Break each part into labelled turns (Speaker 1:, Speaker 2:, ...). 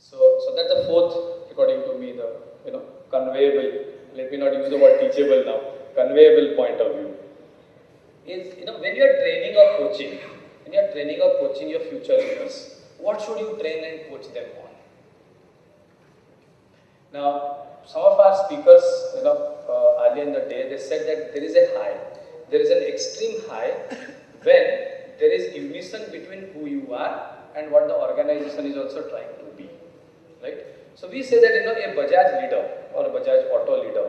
Speaker 1: So that's the fourth, according to me, the conveyable. Let me not use the word teachable now. Conveyable point of view is when you are training or coaching, your future leaders, what should you train and coach them on? Now, some of our speakers, earlier in the day, they said that there is a high, there is an extreme high when there is unison between who you are and what the organization is also trying to be, right? So we say that a Bajaj leader or a Bajaj auto leader,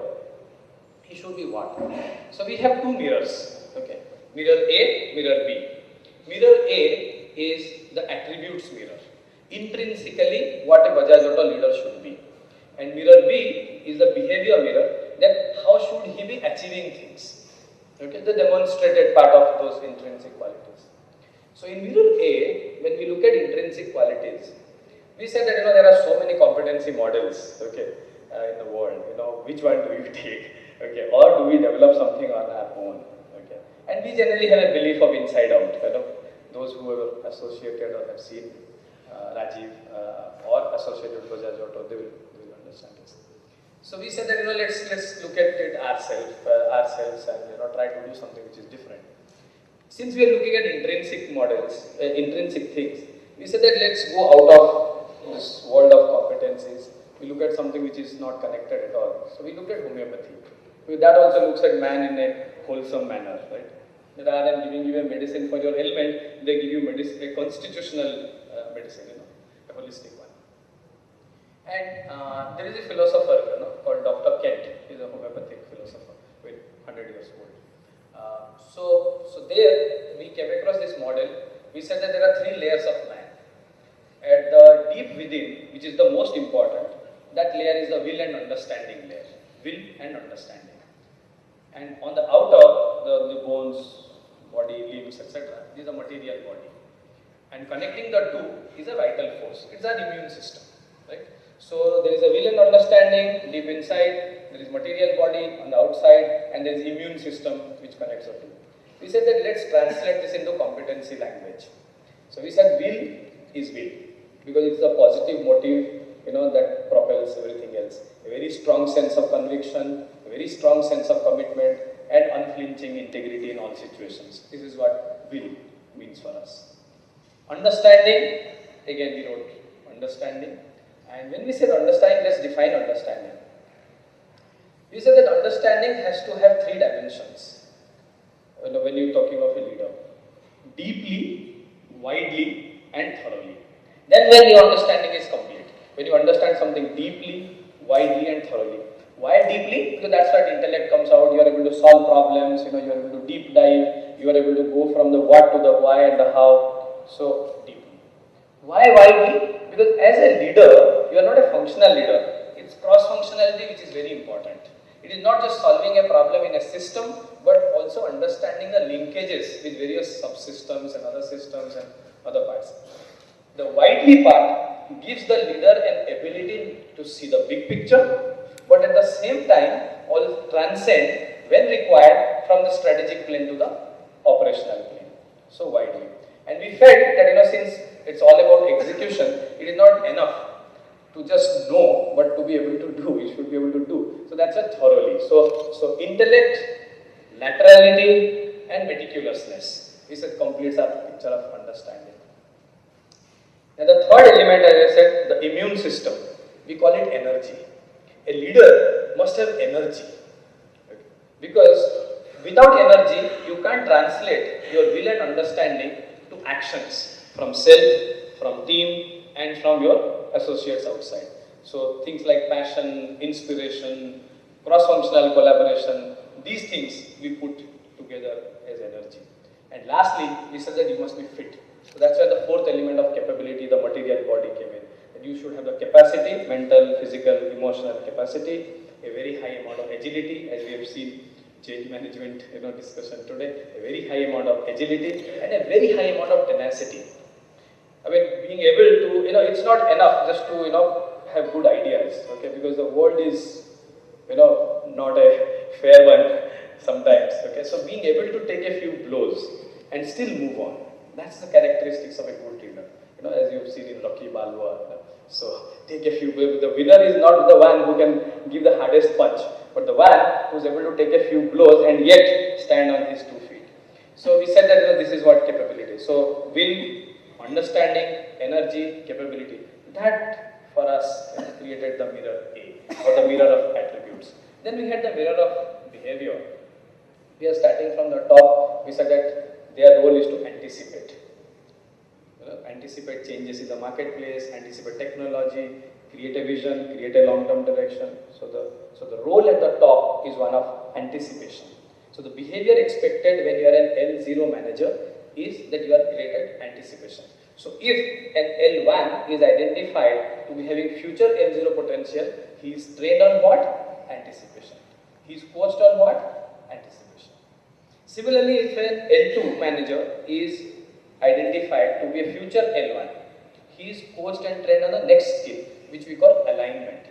Speaker 1: he should be what? So we have two mirrors, okay? Mirror A, mirror B. Mirror A is the attributes mirror, intrinsically what a Bajaj auto leader should be. And mirror B is the behavior mirror, that how should he be achieving things, okay? The demonstrated part of those intrinsic qualities. So in mirror A, when we look at intrinsic qualities, we said that there are so many competency models, okay, in the world. Which one do you take, okay, or do we develop something on our own, okay? And we generally have a belief of inside out. Those who are associated or have seen Rajiv or associated with Bajaj Auto, they will understand this. So we said that let's look at it ourselves and try to do something which is different. Since we are looking at intrinsic models, intrinsic things, we said that let's go out of this world of competencies. We look at something which is not connected at all. So we looked at homeopathy. That also looks at man in a wholesome manner, right? Rather than giving you a medicine for your ailment, they give you medicine, a constitutional medicine, a holistic one. And there is a philosopher, called Dr. Kent. He is a homeopathic philosopher, 100 years old. So there we came across this model. We said that there are three layers of man. At the deep within, which is the most important, that layer is the will and understanding layer. Will and understanding. And on the outer, the bones, body, limbs, etc., is a material body. And connecting the two is a vital force. It's our immune system, right? So there is a will and understanding deep inside, there is material body on the outside, and there is immune system which connects the two. We said that let's translate this into competency language. So we said will is will, because it's a positive motive, that propels everything else. A very strong sense of conviction, a very strong sense of commitment, and unflinching integrity in all situations. This is what will means for us. Understanding, again we wrote understanding. And when we said understanding, let's define understanding. We said that understanding has to have three dimensions. When you're talking of a leader: deeply, widely, and thoroughly. Then when your understanding is complete. When you understand something deeply, widely, and thoroughly. Why deeply? Because that's where intellect comes out. You are able to solve problems, you are able to deep dive, you are able to go from the what to the why and the how. So deeply. Why widely? Because as a leader, you are not a functional leader. It's cross-functionality which is very important. It is not just solving a problem in a system, but also understanding the linkages with various subsystems and other systems and other parts. The widely part gives the leader an ability to see the big picture, but at the same time, all transcend when required from the strategic plane to the operational plane. So widely. And we felt that since it's all about execution, it is not enough to just know, but to be able to do. You should be able to do. So that's a thoroughly. So intellect, laterality, and meticulousness. This completes our picture of understanding. And the third element, as I said, the immune system. We call it energy. A leader must have energy. Okay? Because without energy, you can't translate your will and understanding to actions from self, from team, and from your associates outside. So things like passion, inspiration, cross-functional collaboration, these things we put together as energy. And lastly, we said that you must be fit. So that's where the fourth element of capability, the material body, came in. That you should have the capacity, mental, physical, emotional capacity, a very high amount of agility, as we have seen change management discussion today, a very high amount of agility and a very high amount of tenacity. I mean, being able to, it's not enough just to, have good ideas, okay, because the world is, not a fair one sometimes, okay. So being able to take a few blows and still move on, that's the characteristics of a good leader. As you've seen in Rocky Balboa, So take a few, the winner is not the one who can give the hardest punch, but the one who is able to take a few blows and yet stand on his 2 feet. So we said that this is what capability is. So will, understanding, energy, capability, that for us created the mirror A, or the mirror of attributes. Then we had the mirror of behavior. We are starting from the top. We said that their role is to anticipate. Anticipate changes in the marketplace, anticipate technology, create a vision, create a long-term direction. So the role at the top is one of anticipation. So the behavior expected when you are an L0 manager is that you are created anticipation. So if an L1 is identified to be having future L0 potential, he is trained on what? Anticipation. He is coached on what? Anticipation. Similarly, if an L2 manager is identified to be a future L1, he is coached and trained on the next skill, which we call alignment.